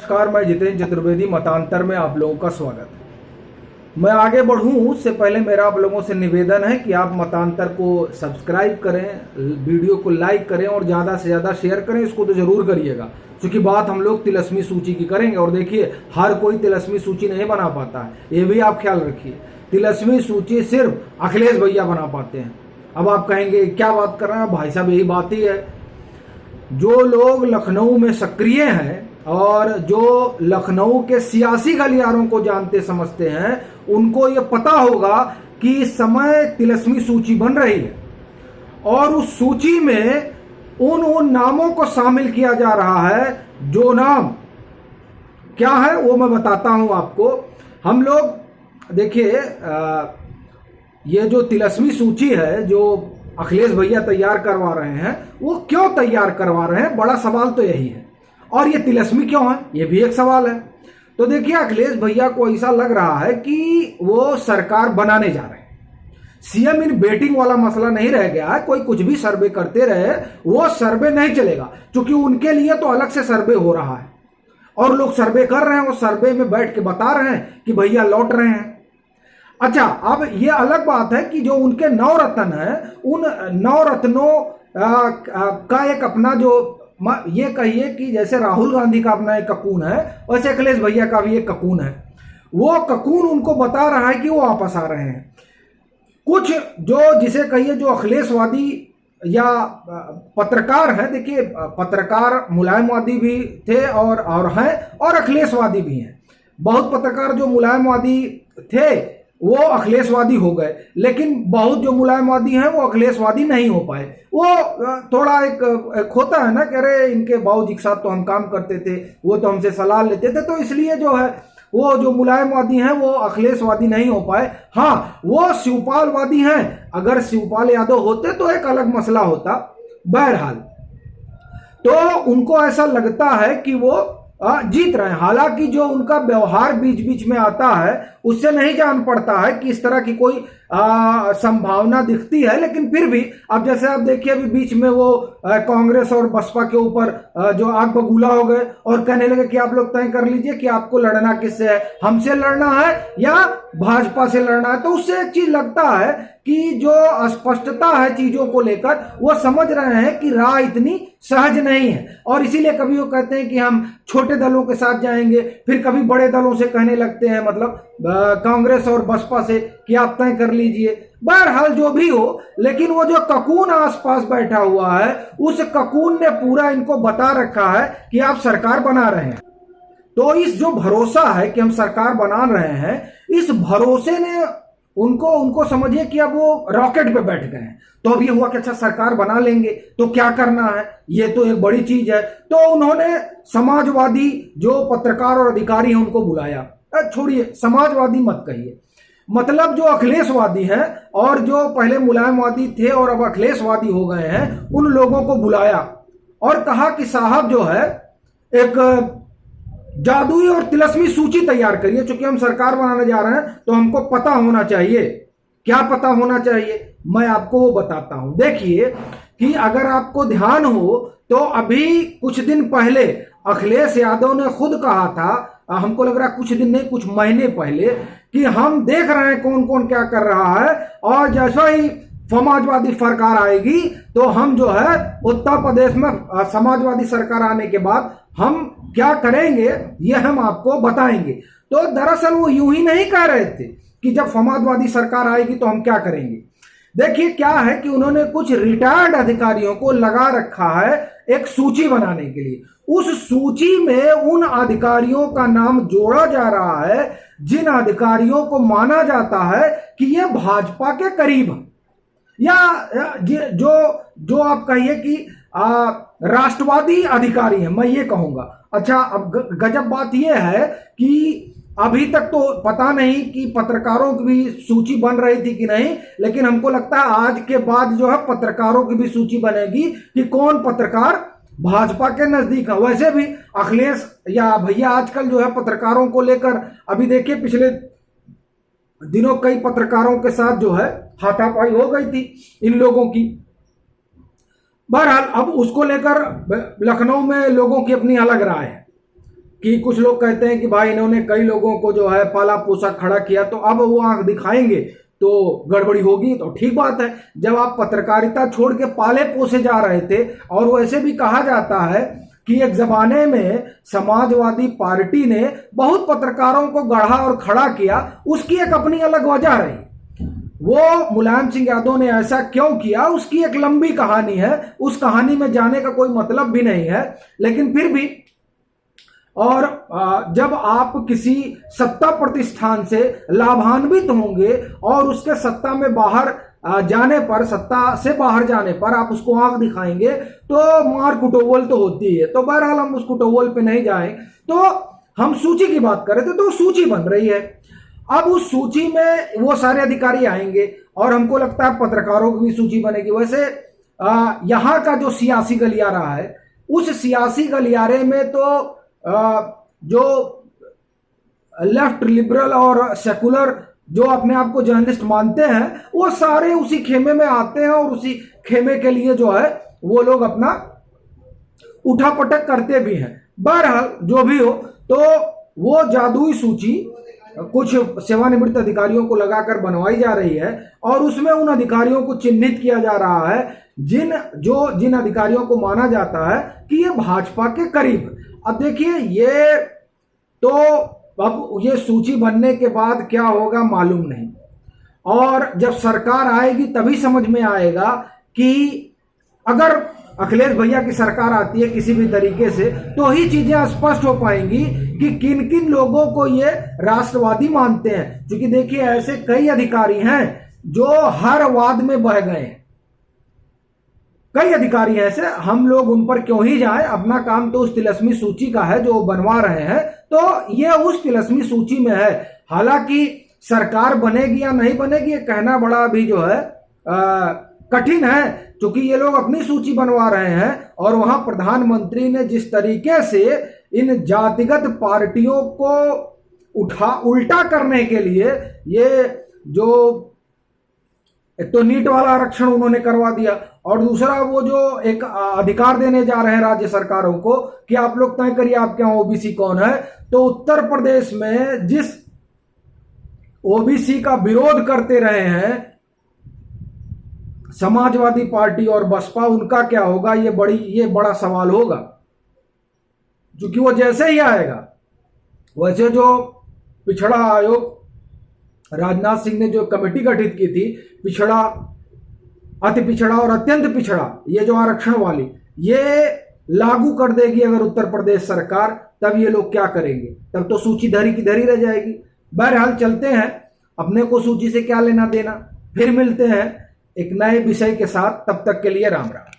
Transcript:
नमस्कार, मैं जितेंद्र चतुर्वेदी। मतांतर में आप लोगों का स्वागत है। मैं आगे बढ़ूं उससे पहले मेरा आप लोगों से निवेदन है कि आप मतांतर को सब्सक्राइब करें, वीडियो को लाइक करें और ज़्यादा से ज़्यादा शेयर करें। इसको तो ज़रूर करिएगा, क्योंकि बात हम लोग तिलस्मी सूची की करेंगे। और देखिए, हर कोई तिलस्मी सूची नहीं बना पाता है, ये भी आप ख्याल रखिए। तिलस्मी सूची सिर्फ अखिलेश भैया बना पाते हैं। अब आप कहेंगे क्या बात कर रहे हैं भाई साहब, यही बात ही है। जो लोग लखनऊ में सक्रिय हैं और जो लखनऊ के सियासी गलियारों को जानते समझते हैं, उनको ये पता होगा कि इस समय तिलस्मी सूची बन रही है और उस सूची में उन नामों को शामिल किया जा रहा है। जो नाम क्या है वो मैं बताता हूं आपको। हम लोग देखिए, ये जो तिलस्मी सूची है जो अखिलेश भैया तैयार करवा रहे हैं, वो क्यों तैयार करवा रहे हैं, बड़ा सवाल तो यही है। और ये तिलस्मी क्यों है, ये भी एक सवाल है। तो देखिए, अखिलेश भैया को ऐसा लग रहा है कि वो सरकार बनाने जा रहे हैं। सीएम इन बेटिंग वाला मसला नहीं रह गया है। कोई कुछ भी सर्वे करते रहे, वो सर्वे नहीं चलेगा, क्योंकि उनके लिए तो अलग से सर्वे हो रहा है और लोग सर्वे कर रहे हैं। वो सर्वे में बैठ के बता रहे हैं कि भैया लौट रहे हैं। अच्छा, अब ये अलग बात है कि जो उनके नवरत्न हैं, उन नवरत्नों का एक अपना जो ये कहिए कि जैसे राहुल गांधी का अपना एक ककून है, वैसे अखिलेश भैया का भी एक ककून है। वो ककून उनको बता रहा है कि वो वापस आ रहे हैं। कुछ जो जिसे कहिए जो अखिलेशवादी या पत्रकार हैं, देखिए पत्रकार मुलायमवादी भी थे और हैं और अखिलेशवादी भी हैं। बहुत पत्रकार जो मुलायमवादी थे वो अखिलेशवादी हो गए, लेकिन बहुत जो मुलायमवादी हैं वो अखिलेशवादी नहीं हो पाए। वो थोड़ा एक होता है ना कि अरे इनके बाबूजी के साथ तो हम काम करते थे, वो तो हमसे सलाह लेते थे, तो इसलिए जो है वो जो मुलायमवादी हैं वो अखिलेशवादी नहीं हो पाए। हाँ, वो शिवपालवादी हैं। अगर शिवपाल यादव होते तो एक अलग मसला होता। बहरहाल, तो उनको ऐसा लगता है कि वो जीत रहे हैं। हालांकि जो उनका व्यवहार बीच बीच में आता है, उससे नहीं जान पड़ता है कि इस तरह की कोई संभावना दिखती है। लेकिन फिर भी अब जैसे आप देखिए, अभी बीच में वो कांग्रेस और बसपा के ऊपर जो आग बबूला हो गए और कहने लगे कि आप लोग तय कर लीजिए कि आपको लड़ना किससे है, हमसे लड़ना है या भाजपा से लड़ना है। तो उससे एक चीज लगता है कि जो अस्पष्टता है चीजों को लेकर, वो समझ रहे हैं कि राह इतनी सहज नहीं है। और इसीलिए कभी वो कहते हैं कि हम छोटे दलों के साथ जाएंगे, फिर कभी बड़े दलों से कहने लगते हैं, मतलब कांग्रेस और बसपा से, कि आप तय कर लीजिए। बहरहाल जो भी हो, लेकिन वो जो ककून आसपास बैठा हुआ है, उस ककून ने पूरा इनको बता रखा है कि आप सरकार बना रहे हैं। तो इस जो भरोसा है कि हम सरकार बना रहे हैं, इस भरोसे ने उनको समझिए कि अब वो रॉकेट पे बैठ गए हैं। तो अब ये हुआ कि अच्छा सरकार बना लेंगे तो क्या करना है, ये तो एक बड़ी चीज है। तो उन्होंने समाजवादी जो पत्रकार और अधिकारी हैं उनको बुलाया। छोड़िए, समाजवादी मत कहिए, मतलब जो अखिलेशवादी हैं और जो पहले मुलायमवादी थे और अब अखिलेशवादी हो गए हैं, उन लोगों को बुलाया और कहा कि साहब जो है एक जादुई और तिलस्मी सूची तैयार करिए। चूंकि हम सरकार बनाने जा रहे हैं तो हमको पता होना चाहिए। क्या पता होना चाहिए, मैं आपको वो बताता हूं। देखिए कि अगर आपको ध्यान हो तो अभी कुछ दिन पहले अखिलेश यादव ने खुद कहा था, हमको लग रहा है कुछ दिन नहीं, कुछ महीने पहले, कि हम देख रहे हैं कौन कौन क्या कर रहा है और जैसा ही समाजवादी सरकार आएगी तो हम जो है उत्तर प्रदेश में समाजवादी सरकार आने के बाद हम क्या करेंगे ये हम आपको बताएंगे। तो दरअसल वो यूं ही नहीं कह रहे थे कि जब समाजवादी सरकार आएगी तो हम क्या करेंगे। देखिए क्या है कि उन्होंने कुछ रिटायर्ड अधिकारियों को लगा रखा है एक सूची बनाने के लिए। उस सूची में उन अधिकारियों का नाम जोड़ा जा रहा है जिन अधिकारियों को माना जाता है कि ये भाजपा के करीब है, या जो आप कहिए कि राष्ट्रवादी अधिकारी हैं, मैं ये कहूंगा। अच्छा, अब गजब बात यह है कि अभी तक तो पता नहीं कि पत्रकारों की भी सूची बन रही थी कि नहीं, लेकिन हमको लगता है आज के बाद जो है पत्रकारों की भी सूची बनेगी कि कौन पत्रकार भाजपा के नजदीक है। वैसे भी अखिलेश या भैया आजकल जो है पत्रकारों को लेकर, अभी देखिए पिछले दिनों कई पत्रकारों के साथ जो है हाथापाई हो गई थी इन लोगों की। बहरहाल अब उसको लेकर लखनऊ में लोगों की अपनी अलग राय है कि कुछ लोग कहते हैं कि भाई इन्होंने कई लोगों को जो है पाला पोसा खड़ा किया, तो अब वो आंख दिखाएंगे तो गड़बड़ी होगी। तो ठीक बात है, जब आप पत्रकारिता छोड़ के पाले पोसे जा रहे थे, और वैसे भी कहा जाता है कि एक जमाने में समाजवादी पार्टी ने बहुत पत्रकारों को गढ़ा और खड़ा किया, उसकी एक अपनी अलग वजह रही। वो मुलायम सिंह यादव ने ऐसा क्यों किया, उसकी एक लंबी कहानी है, उस कहानी में जाने का कोई मतलब भी नहीं है, लेकिन फिर भी। और जब आप किसी सत्ता प्रतिष्ठान से लाभान्वित होंगे और उसके सत्ता में बाहर जाने पर, सत्ता से बाहर जाने पर आप उसको आंख दिखाएंगे तो मार कुटोवल तो होती है। तो बहरहाल हम उस कुटोवल पे नहीं जाएं। तो हम सूची की बात कर रहे थे, तो सूची बन रही है। अब उस सूची में वो सारे अधिकारी आएंगे और हमको लगता है पत्रकारों की भी सूची बनेगी। वैसे यहाँ का जो सियासी गलियारा है, उस सियासी गलियारे में तो जो लेफ्ट लिबरल और सेकुलर जो अपने आप को जर्नलिस्ट मानते हैं, वो सारे उसी खेमे में आते हैं और उसी खेमे के लिए जो है वो लोग अपना उठापटक करते भी हैं। बहरहाल जो भी हो, तो वो जादुई सूची कुछ सेवानिवृत्त अधिकारियों को लगाकर बनवाई जा रही है और उसमें उन अधिकारियों को चिन्हित किया जा रहा है जिन अधिकारियों को माना जाता है कि ये भाजपा के करीब। अब देखिए, ये तो अब ये सूची बनने के बाद क्या होगा मालूम नहीं, और जब सरकार आएगी तभी समझ में आएगा कि अगर अखिलेश भैया की सरकार आती है किसी भी तरीके से, तो ही चीजें स्पष्ट हो पाएंगी कि किन किन लोगों को ये राष्ट्रवादी मानते हैं। क्योंकि देखिए, ऐसे कई अधिकारी हैं जो हर वाद में बह गए हैं, कई अधिकारी ऐसे, हम लोग उन पर क्यों ही जाएं, अपना काम तो उस तिलस्मी सूची का है जो बनवा रहे हैं, तो ये उस तिलस्मी सूची में है। हालांकि सरकार बनेगी या नहीं बनेगी ये कहना बड़ा भी जो है कठिन है, क्योंकि ये लोग अपनी सूची बनवा रहे हैं और वहां प्रधानमंत्री ने जिस तरीके से इन जातिगत पार्टियों को उल्टा करने के लिए ये जो एक तो नीट वाला आरक्षण उन्होंने करवा दिया, और दूसरा वो जो एक अधिकार देने जा रहे हैं राज्य सरकारों को कि आप लोग तय करिए आपके यहाँ ओबीसी कौन है। तो उत्तर प्रदेश में जिस ओबीसी का विरोध करते रहे हैं समाजवादी पार्टी और बसपा, उनका क्या होगा ये बड़ा सवाल होगा। क्योंकि वो जैसे ही आएगा, वैसे जो पिछड़ा आयोग राजनाथ सिंह ने जो कमेटी गठित की थी, पिछड़ा, अति पिछड़ा और अत्यंत पिछड़ा, ये जो आरक्षण वाली, ये लागू कर देगी अगर उत्तर प्रदेश सरकार, तब ये लोग क्या करेंगे? तब तो सूची धरी की धरी रह जाएगी। बहरहाल चलते हैं, अपने को सूची से क्या लेना देना। फिर मिलते हैं एक नए विषय के साथ, तब तक के लिए राम राम।